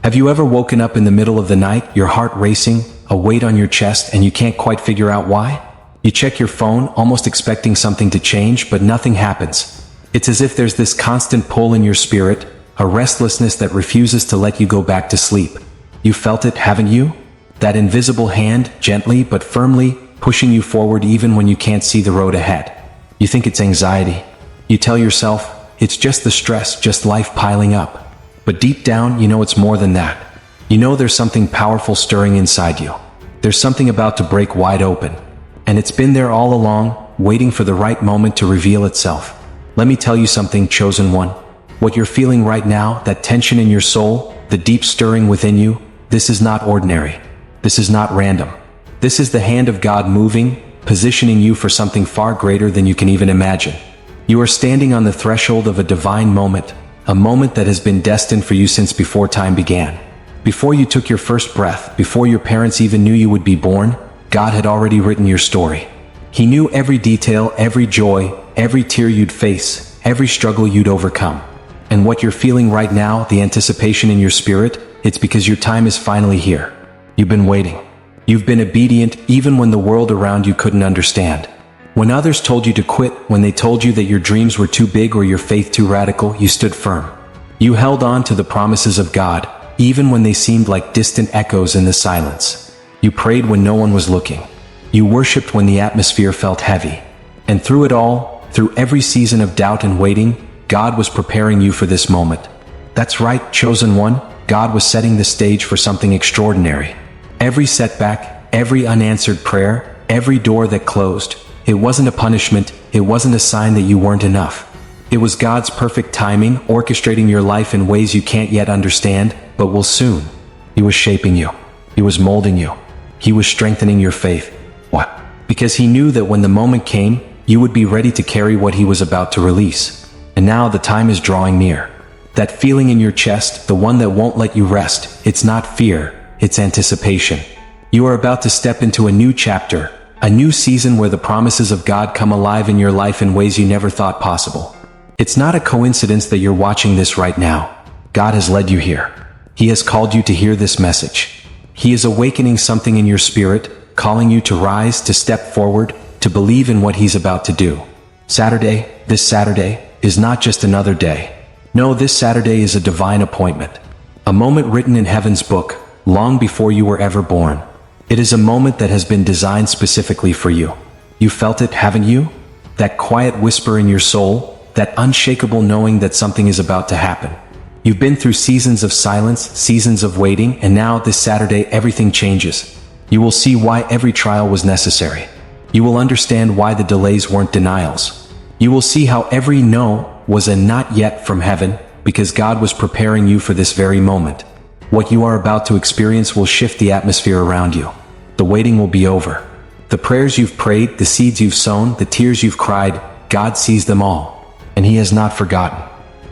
Have you ever woken up in the middle of the night, your heart racing, a weight on your chest, and you can't quite figure out why? You check your phone, almost expecting something to change, but nothing happens. It's as if there's this constant pull in your spirit, a restlessness that refuses to let you go back to sleep. You felt it, haven't you? That invisible hand, gently but firmly, pushing you forward even when you can't see the road ahead. You think it's anxiety. You tell yourself, it's just the stress, just life piling up. But deep down, you know it's more than that. You know there's something powerful stirring inside you. There's something about to break wide open. And it's been there all along, waiting for the right moment to reveal itself. Let me tell you something, chosen one. What you're feeling right now, that tension in your soul, the deep stirring within you, this is not ordinary. This is not random. This is the hand of God moving, positioning you for something far greater than you can even imagine. You are standing on the threshold of a divine moment, a moment that has been destined for you since before time began. Before you took your first breath, before your parents even knew you would be born, God had already written your story. He knew every detail, every joy, every tear you'd face, every struggle you'd overcome. And what you're feeling right now, the anticipation in your spirit, it's because your time is finally here. You've been waiting. You've been obedient even when the world around you couldn't understand. When others told you to quit, when they told you that your dreams were too big or your faith too radical, you stood firm. You held on to the promises of God, even when they seemed like distant echoes in the silence. You prayed when no one was looking. You worshipped when the atmosphere felt heavy. And through it all, through every season of doubt and waiting, God was preparing you for this moment. That's right, chosen one, God was setting the stage for something extraordinary. Every setback, every unanswered prayer, every door that closed, it wasn't a punishment, it wasn't a sign that you weren't enough. It was God's perfect timing, orchestrating your life in ways you can't yet understand, but will soon. He was shaping you. He was molding you. He was strengthening your faith. What? Because He knew that when the moment came, you would be ready to carry what He was about to release. And now the time is drawing near. That feeling in your chest, the one that won't let you rest, it's not fear, it's anticipation. You are about to step into a new chapter, a new season where the promises of God come alive in your life in ways you never thought possible. It's not a coincidence that you're watching this right now. God has led you here. He has called you to hear this message. He is awakening something in your spirit, calling you to rise, to step forward, to believe in what He's about to do. This Saturday, is not just another day. No, this Saturday is a divine appointment. A moment written in heaven's book, long before you were ever born. It is a moment that has been designed specifically for you. You felt it, haven't you? That quiet whisper in your soul, that unshakable knowing that something is about to happen. You've been through seasons of silence, seasons of waiting, and now this Saturday everything changes. You will see why every trial was necessary. You will understand why the delays weren't denials. You will see how every no was a not yet from heaven, because God was preparing you for this very moment. What you are about to experience will shift the atmosphere around you. The waiting will be over. The prayers you've prayed, the seeds you've sown, the tears you've cried, God sees them all. And He has not forgotten.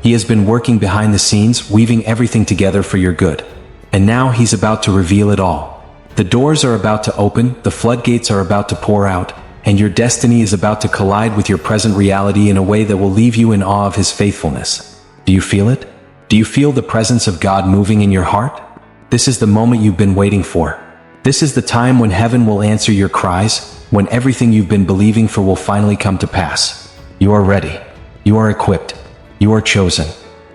He has been working behind the scenes, weaving everything together for your good. And now He's about to reveal it all. The doors are about to open, the floodgates are about to pour out, and your destiny is about to collide with your present reality in a way that will leave you in awe of His faithfulness. Do you feel it? Do you feel the presence of God moving in your heart? This is the moment you've been waiting for. This is the time when heaven will answer your cries, when everything you've been believing for will finally come to pass. You are ready. You are equipped. You are chosen.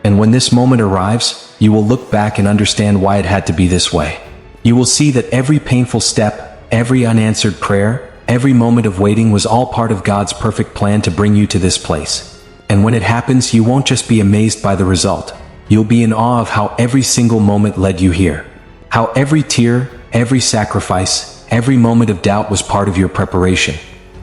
And when this moment arrives, you will look back and understand why it had to be this way. You will see that every painful step, every unanswered prayer, every moment of waiting was all part of God's perfect plan to bring you to this place. And when it happens, you won't just be amazed by the result. You'll be in awe of how every single moment led you here. How every tear, every sacrifice, every moment of doubt was part of your preparation.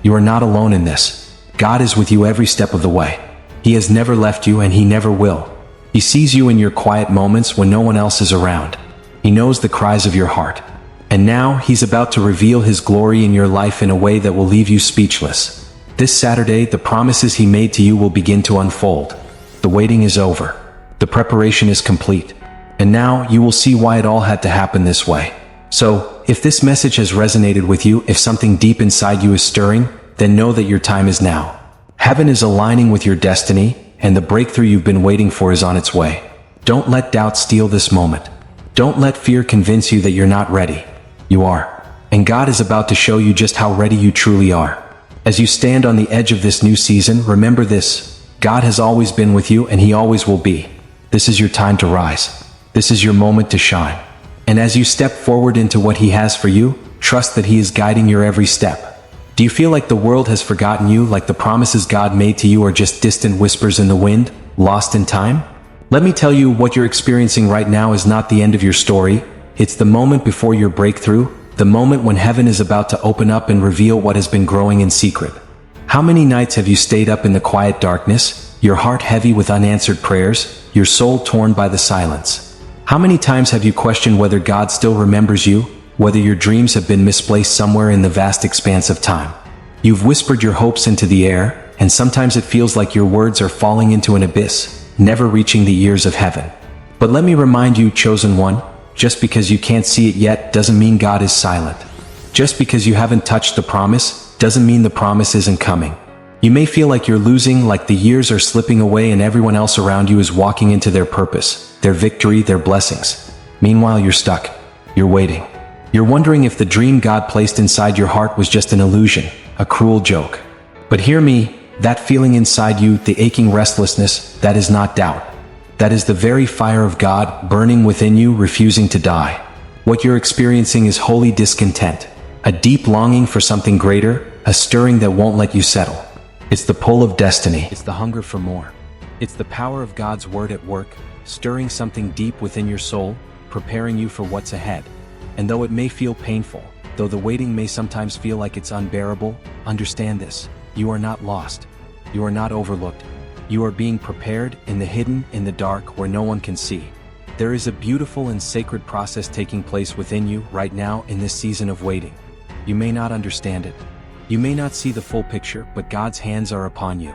You are not alone in this. God is with you every step of the way. He has never left you and He never will. He sees you in your quiet moments when no one else is around. He knows the cries of your heart. And now He's about to reveal His glory in your life in a way that will leave you speechless. This Saturday, the promises He made to you will begin to unfold. The waiting is over. The preparation is complete. And now you will see why it all had to happen this way. So, if this message has resonated with you, if something deep inside you is stirring, then know that your time is now. Heaven is aligning with your destiny, and the breakthrough you've been waiting for is on its way. Don't let doubt steal this moment. Don't let fear convince you that you're not ready. You are. And God is about to show you just how ready you truly are. As you stand on the edge of this new season, remember this: God has always been with you and He always will be. This is your time to rise. This is your moment to shine. And as you step forward into what He has for you, trust that He is guiding your every step. Do you feel like the world has forgotten you, like the promises God made to you are just distant whispers in the wind, lost in time? Let me tell you, what you're experiencing right now is not the end of your story. It's the moment before your breakthrough, the moment when heaven is about to open up and reveal what has been growing in secret. How many nights have you stayed up in the quiet darkness, your heart heavy with unanswered prayers, your soul torn by the silence? How many times have you questioned whether God still remembers you, whether your dreams have been misplaced somewhere in the vast expanse of time? You've whispered your hopes into the air, and sometimes it feels like your words are falling into an abyss, never reaching the ears of heaven. But let me remind you, chosen one, just because you can't see it yet doesn't mean God is silent. Just because you haven't touched the promise doesn't mean the promise isn't coming. You may feel like you're losing, like the years are slipping away and everyone else around you is walking into their purpose, their victory, their blessings. Meanwhile, you're stuck. You're waiting. You're wondering if the dream God placed inside your heart was just an illusion, a cruel joke. But hear me, that feeling inside you, the aching restlessness, that is not doubt. That is the very fire of God burning within you, refusing to die. What you're experiencing is holy discontent, a deep longing for something greater, a stirring that won't let you settle. It's the pull of destiny. It's the hunger for more. It's the power of God's word at work, stirring something deep within your soul, preparing you for what's ahead. And though it may feel painful, though the waiting may sometimes feel like it's unbearable, understand this: you are not lost. You are not overlooked. You are being prepared in the hidden, in the dark, where no one can see. There is a beautiful and sacred process taking place within you right now in this season of waiting. You may not understand it. You may not see the full picture, but God's hands are upon you.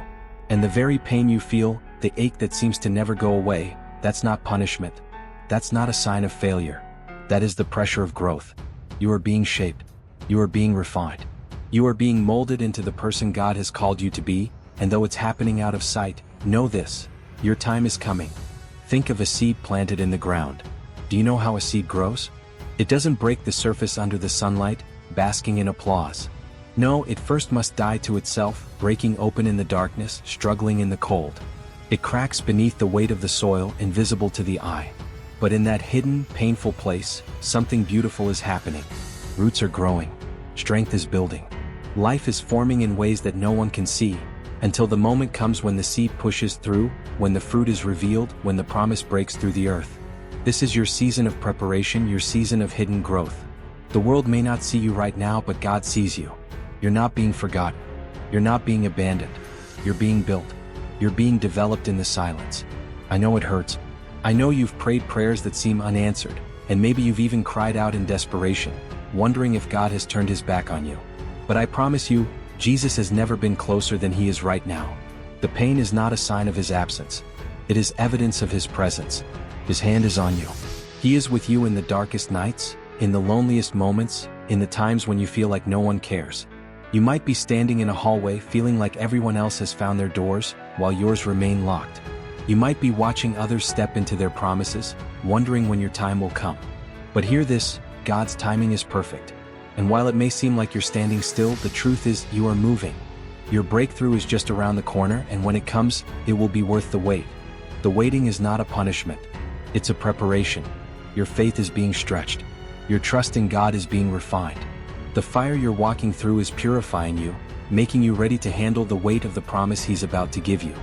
And the very pain you feel, the ache that seems to never go away, that's not punishment. That's not a sign of failure. That is the pressure of growth. You are being shaped. You are being refined. You are being molded into the person God has called you to be. And though it's happening out of sight, know this: your time is coming. Think of a seed planted in the ground. Do you know how a seed grows? It doesn't break the surface under the sunlight, basking in applause. No, it first must die to itself, breaking open in the darkness, struggling in the cold. It cracks beneath the weight of the soil, invisible to the eye. But in that hidden, painful place, something beautiful is happening. Roots are growing. Strength is building. Life is forming in ways that no one can see, until the moment comes when the seed pushes through, when the fruit is revealed, when the promise breaks through the earth. This is your season of preparation, your season of hidden growth. The world may not see you right now, but God sees you. You're not being forgotten. You're not being abandoned. You're being built. You're being developed in the silence. I know it hurts. I know you've prayed prayers that seem unanswered, and maybe you've even cried out in desperation, wondering if God has turned His back on you. But I promise you, Jesus has never been closer than He is right now. The pain is not a sign of His absence. It is evidence of His presence. His hand is on you. He is with you in the darkest nights, in the loneliest moments, in the times when you feel like no one cares. You might be standing in a hallway feeling like everyone else has found their doors, while yours remain locked. You might be watching others step into their promises, wondering when your time will come. But hear this: God's timing is perfect. And while it may seem like you're standing still, the truth is you are moving. Your breakthrough is just around the corner, and when it comes, it will be worth the wait. The waiting is not a punishment. It's a preparation. Your faith is being stretched. Your trust in God is being refined. The fire you're walking through is purifying you, making you ready to handle the weight of the promise He's about to give you.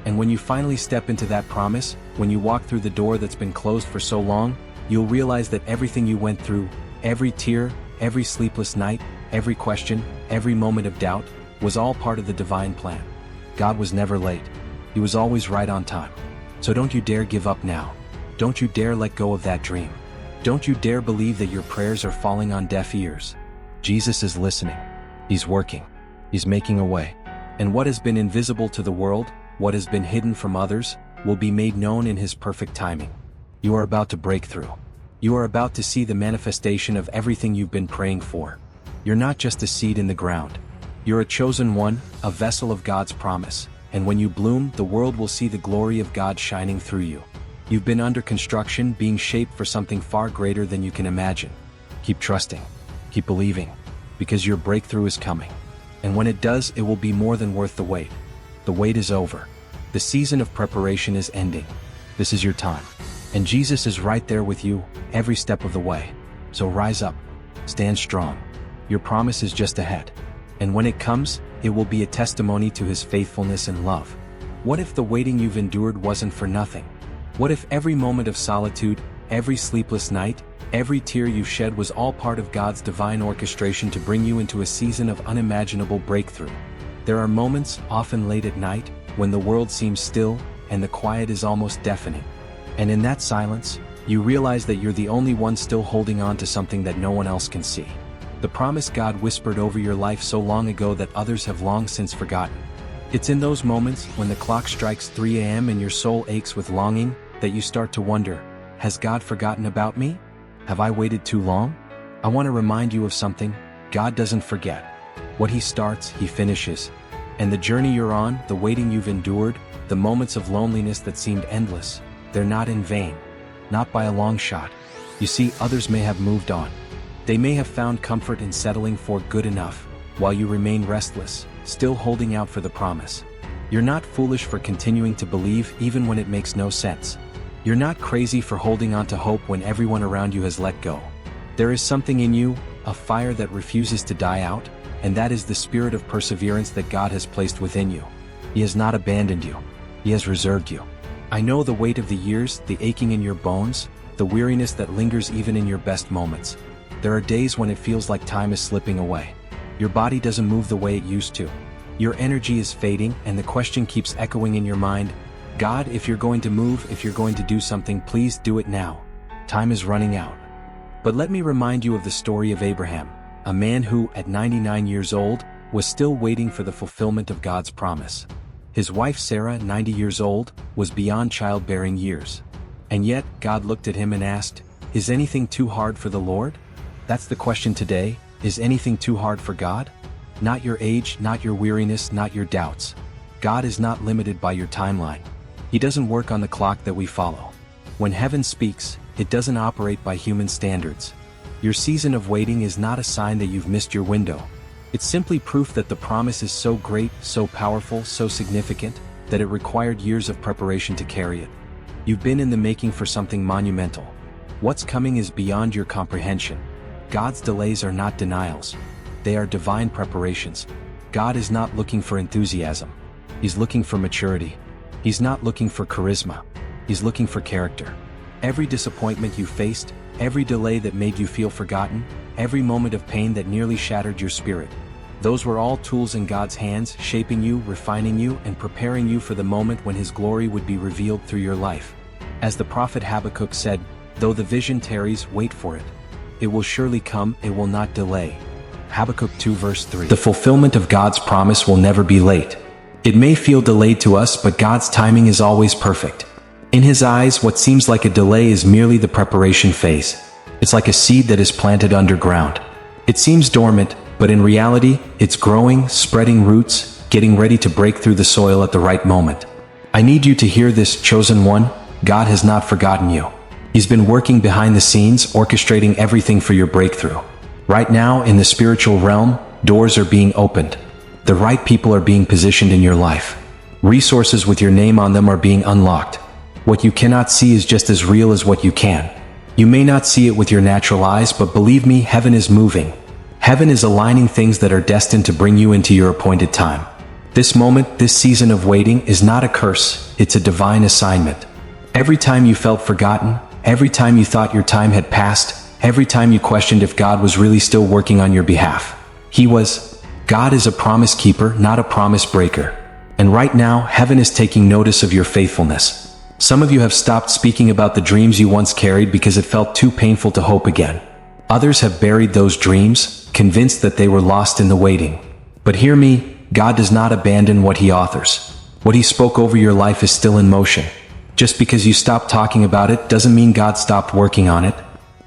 And when you finally step into that promise, when you walk through the door that's been closed for so long, you'll realize that everything you went through, every tear, every sleepless night, every question, every moment of doubt, was all part of the divine plan. God was never late. He was always right on time. So don't you dare give up now. Don't you dare let go of that dream. Don't you dare believe that your prayers are falling on deaf ears. Jesus is listening. He's working. He's making a way. And what has been invisible to the world, what has been hidden from others, will be made known in His perfect timing. You are about to break through. You are about to see the manifestation of everything you've been praying for. You're not just a seed in the ground. You're a chosen one, a vessel of God's promise. And when you bloom, the world will see the glory of God shining through you. You've been under construction, being shaped for something far greater than you can imagine. Keep trusting. Keep believing. Because your breakthrough is coming. And when it does, it will be more than worth the wait. The wait is over. The season of preparation is ending. This is your time. And Jesus is right there with you, every step of the way. So rise up. Stand strong. Your promise is just ahead. And when it comes, it will be a testimony to His faithfulness and love. What if the waiting you've endured wasn't for nothing? What if every moment of solitude, every sleepless night, every tear you shed was all part of God's divine orchestration to bring you into a season of unimaginable breakthrough? There are moments, often late at night, when the world seems still and the quiet is almost deafening. And in that silence, you realize that you're the only one still holding on to something that no one else can see. The promise God whispered over your life so long ago that others have long since forgotten. It's in those moments, when the clock strikes 3 a.m. and your soul aches with longing, that you start to wonder, has God forgotten about me? Have I waited too long? I want to remind you of something. God doesn't forget. What He starts, He finishes. And the journey you're on, the waiting you've endured, the moments of loneliness that seemed endless, they're not in vain. Not by a long shot. You see, others may have moved on. They may have found comfort in settling for good enough, while you remain restless, still holding out for the promise. You're not foolish for continuing to believe even when it makes no sense. You're not crazy for holding on to hope when everyone around you has let go. There is something in you, a fire that refuses to die out, and that is the spirit of perseverance that God has placed within you. He has not abandoned you. He has reserved you. I know the weight of the years, the aching in your bones, the weariness that lingers even in your best moments. There are days when it feels like time is slipping away. Your body doesn't move the way it used to. Your energy is fading, and the question keeps echoing in your mind, God, if you're going to move, if you're going to do something, please do it now. Time is running out. But let me remind you of the story of Abraham, a man who, at 99 years old, was still waiting for the fulfillment of God's promise. His wife Sarah, 90 years old, was beyond childbearing years. And yet, God looked at him and asked, is anything too hard for the Lord? That's the question today. Is anything too hard for God? Not your age, not your weariness, not your doubts. God is not limited by your timeline. He doesn't work on the clock that we follow. When heaven speaks, it doesn't operate by human standards. Your season of waiting is not a sign that you've missed your window. It's simply proof that the promise is so great, so powerful, so significant, that it required years of preparation to carry it. You've been in the making for something monumental. What's coming is beyond your comprehension. God's delays are not denials. They are divine preparations. God is not looking for enthusiasm. He's looking for maturity. He's not looking for charisma. He's looking for character. Every disappointment you faced, every delay that made you feel forgotten, every moment of pain that nearly shattered your spirit, those were all tools in God's hands, shaping you, refining you, and preparing you for the moment when His glory would be revealed through your life. As the prophet Habakkuk said, though the vision tarries, wait for it. It will surely come, it will not delay. Habakkuk 2 verse 3. The fulfillment of God's promise will never be late. It may feel delayed to us, but God's timing is always perfect. In His eyes, what seems like a delay is merely the preparation phase. It's like a seed that is planted underground. It seems dormant, but in reality, it's growing, spreading roots, getting ready to break through the soil at the right moment. I need you to hear this, chosen one. God has not forgotten you. He's been working behind the scenes, orchestrating everything for your breakthrough. Right now, in the spiritual realm, doors are being opened. The right people are being positioned in your life. Resources with your name on them are being unlocked. What you cannot see is just as real as what you can. You may not see it with your natural eyes, but believe me, heaven is moving. Heaven is aligning things that are destined to bring you into your appointed time. This moment, this season of waiting, is not a curse, it's a divine assignment. Every time you felt forgotten, every time you thought your time had passed, every time you questioned if God was really still working on your behalf, He was. God is a promise keeper, not a promise breaker. And right now, heaven is taking notice of your faithfulness. Some of you have stopped speaking about the dreams you once carried because it felt too painful to hope again. Others have buried those dreams, convinced that they were lost in the waiting. But hear me, God does not abandon what He authors. What He spoke over your life is still in motion. Just because you stopped talking about it doesn't mean God stopped working on it.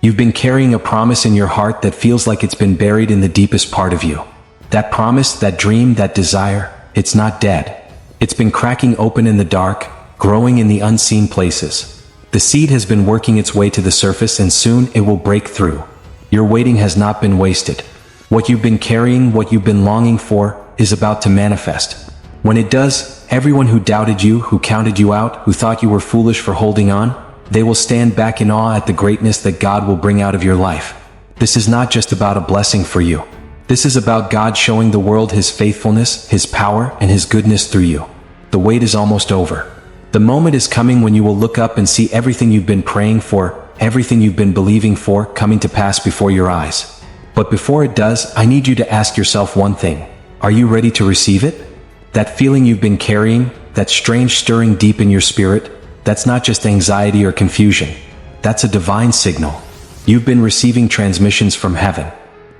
You've been carrying a promise in your heart that feels like it's been buried in the deepest part of you. That promise, that dream, that desire, it's not dead. It's been cracking open in the dark, growing in the unseen places. The seed has been working its way to the surface and soon it will break through. Your waiting has not been wasted. What you've been carrying, what you've been longing for, is about to manifest. When it does, everyone who doubted you, who counted you out, who thought you were foolish for holding on, they will stand back in awe at the greatness that God will bring out of your life. This is not just about a blessing for you. This is about God showing the world His faithfulness, His power, and His goodness through you. The wait is almost over. The moment is coming when you will look up and see everything you've been praying for, everything you've been believing for, coming to pass before your eyes. But before it does, I need you to ask yourself one thing. Are you ready to receive it? That feeling you've been carrying, that strange stirring deep in your spirit, that's not just anxiety or confusion. That's a divine signal. You've been receiving transmissions from heaven.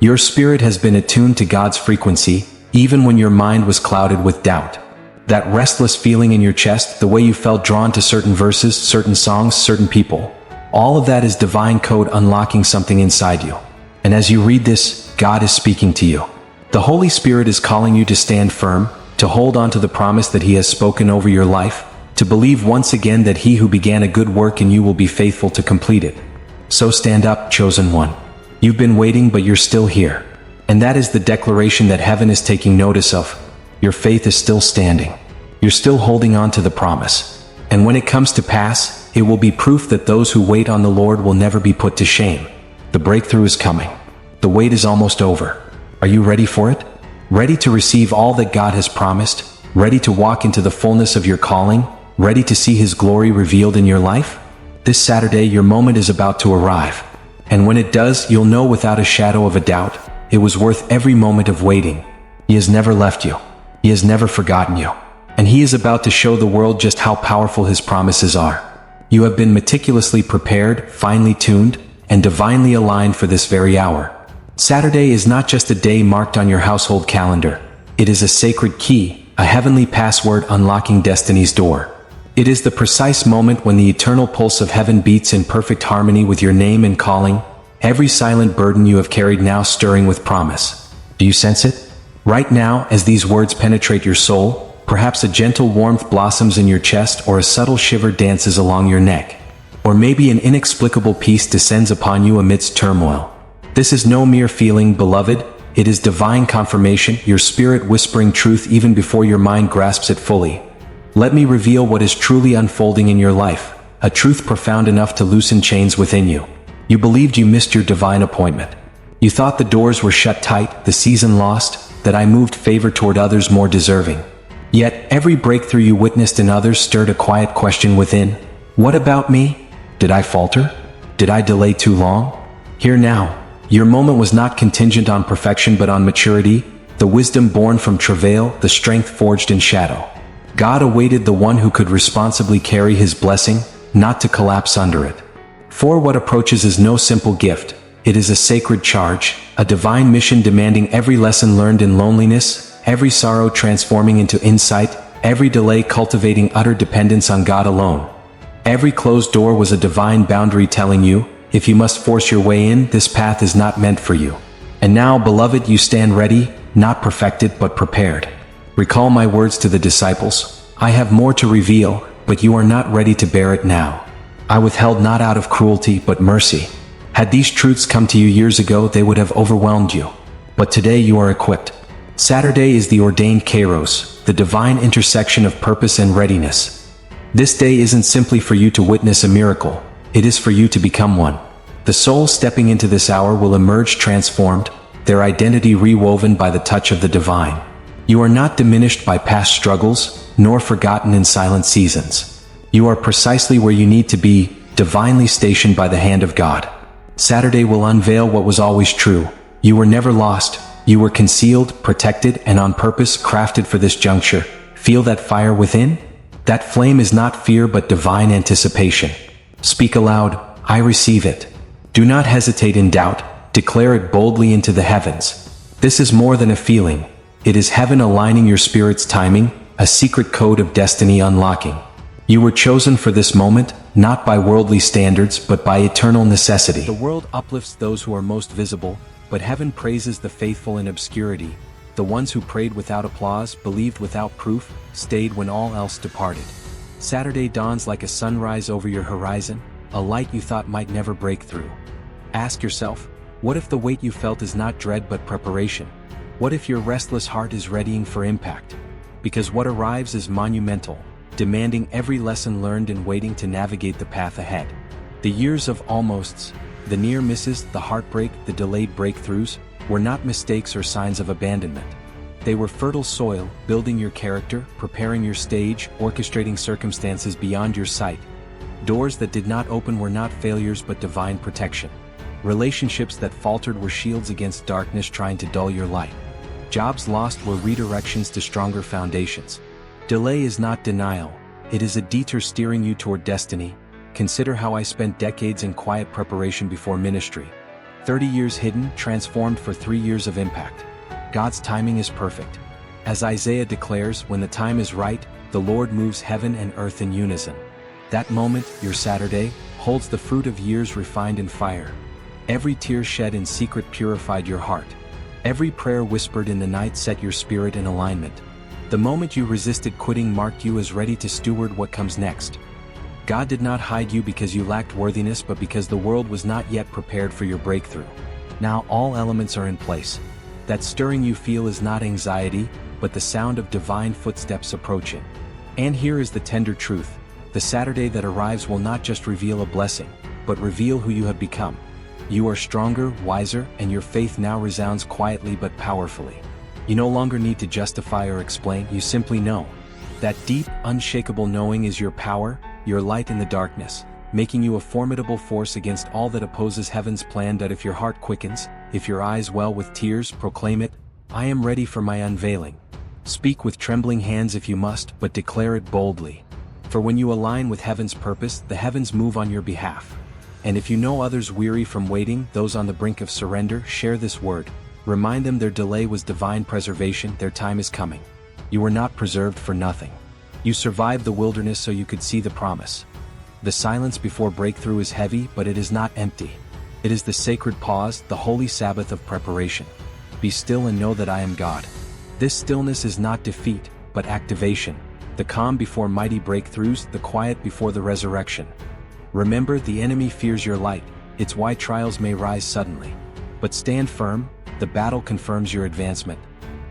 Your spirit has been attuned to God's frequency, even when your mind was clouded with doubt. That restless feeling in your chest, the way you felt drawn to certain verses, certain songs, certain people, all of that is divine code unlocking something inside you. And as you read this, God is speaking to you. The Holy Spirit is calling you to stand firm, to hold on to the promise that He has spoken over your life, to believe once again that He who began a good work in you will be faithful to complete it. So stand up, chosen one. You've been waiting, but you're still here. And that is the declaration that heaven is taking notice of. Your faith is still standing. You're still holding on to the promise. And when it comes to pass, it will be proof that those who wait on the Lord will never be put to shame. The breakthrough is coming. The wait is almost over. Are you ready for it? Ready to receive all that God has promised? Ready to walk into the fullness of your calling? Ready to see His glory revealed in your life? This Saturday, your moment is about to arrive. And when it does, you'll know without a shadow of a doubt, it was worth every moment of waiting. He has never left you. He has never forgotten you. And He is about to show the world just how powerful His promises are. You have been meticulously prepared, finely tuned, and divinely aligned for this very hour. Saturday is not just a day marked on your household calendar. It is a sacred key, a heavenly password unlocking destiny's door. It is the precise moment when the eternal pulse of heaven beats in perfect harmony with your name and calling, every silent burden you have carried now stirring with promise. Do you sense it? Right now, as these words penetrate your soul, perhaps a gentle warmth blossoms in your chest or a subtle shiver dances along your neck. Or maybe an inexplicable peace descends upon you amidst turmoil. This is no mere feeling, beloved. It is divine confirmation, your spirit whispering truth even before your mind grasps it fully. Let me reveal what is truly unfolding in your life, a truth profound enough to loosen chains within you. You believed you missed your divine appointment. You thought the doors were shut tight, the season lost, that I moved favor toward others more deserving. Yet, every breakthrough you witnessed in others stirred a quiet question within. What about me? Did I falter? Did I delay too long? Hear now. Your moment was not contingent on perfection but on maturity, the wisdom born from travail, the strength forged in shadow. God awaited the one who could responsibly carry His blessing, not to collapse under it. For what approaches is no simple gift. It is a sacred charge, a divine mission demanding every lesson learned in loneliness, every sorrow transforming into insight, every delay cultivating utter dependence on God alone. Every closed door was a divine boundary telling you, if you must force your way in, this path is not meant for you. And now, beloved, you stand ready, not perfected but prepared. Recall my words to the disciples. I have more to reveal, but you are not ready to bear it now. I withheld not out of cruelty but mercy. Had these truths come to you years ago, they would have overwhelmed you. But today you are equipped. Saturday is the ordained Kairos, the divine intersection of purpose and readiness. This day isn't simply for you to witness a miracle. It is for you to become one. The soul stepping into this hour will emerge transformed, their identity rewoven by the touch of the divine. You are not diminished by past struggles, nor forgotten in silent seasons. You are precisely where you need to be, divinely stationed by the hand of God. Saturday will unveil what was always true. You were never lost. You were concealed, protected, and on purpose crafted for this juncture. Feel that fire within? That flame is not fear but divine anticipation. Speak aloud, I receive it. Do not hesitate in doubt, declare it boldly into the heavens. This is more than a feeling. It is heaven aligning your spirit's timing, a secret code of destiny unlocking. You were chosen for this moment, not by worldly standards but by eternal necessity. The world uplifts those who are most visible, but heaven praises the faithful in obscurity, the ones who prayed without applause, believed without proof, stayed when all else departed. Saturday dawns like a sunrise over your horizon, a light you thought might never break through. Ask yourself, what if the weight you felt is not dread but preparation? What if your restless heart is readying for impact? Because what arrives is monumental, demanding every lesson learned and waiting to navigate the path ahead. The years of almosts, the near misses, the heartbreak, the delayed breakthroughs, were not mistakes or signs of abandonment. They were fertile soil, building your character, preparing your stage, orchestrating circumstances beyond your sight. Doors that did not open were not failures but divine protection. Relationships that faltered were shields against darkness trying to dull your light. Jobs lost were redirections to stronger foundations. Delay is not denial, it is a detour steering you toward destiny. Consider how I spent decades in quiet preparation before ministry. 30 years hidden, transformed for 3 years of impact. God's timing is perfect. As Isaiah declares, when the time is right, the Lord moves heaven and earth in unison. That moment, your Saturday, holds the fruit of years refined in fire. Every tear shed in secret purified your heart. Every prayer whispered in the night set your spirit in alignment. The moment you resisted quitting marked you as ready to steward what comes next. God did not hide you because you lacked worthiness but because the world was not yet prepared for your breakthrough. Now all elements are in place. That stirring you feel is not anxiety, but the sound of divine footsteps approaching. And here is the tender truth. The Saturday that arrives will not just reveal a blessing, but reveal who you have become. You are stronger, wiser, and your faith now resounds quietly but powerfully. You no longer need to justify or explain, you simply know. That deep, unshakable knowing is your power, your light in the darkness, making you a formidable force against all that opposes heaven's plan. That if your heart quickens, if your eyes well with tears, proclaim it, I am ready for my unveiling. Speak with trembling hands if you must, but declare it boldly. For when you align with heaven's purpose, the heavens move on your behalf. And if you know others weary from waiting, those on the brink of surrender, share this word. Remind them their delay was divine preservation, their time is coming. You were not preserved for nothing. You survived the wilderness so you could see the promise. The silence before breakthrough is heavy, but it is not empty. It is the sacred pause, the holy Sabbath of preparation. Be still and know that I am God. This stillness is not defeat, but activation. The calm before mighty breakthroughs, the quiet before the resurrection. Remember, the enemy fears your light. It's why trials may rise suddenly. But stand firm, the battle confirms your advancement.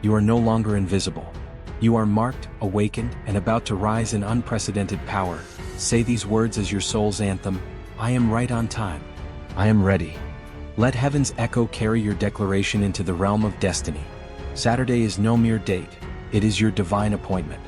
You are no longer invisible. You are marked, awakened, and about to rise in unprecedented power. Say these words as your soul's anthem, I am right on time. I am ready. Let heaven's echo carry your declaration into the realm of destiny. Saturday is no mere date, it is your divine appointment.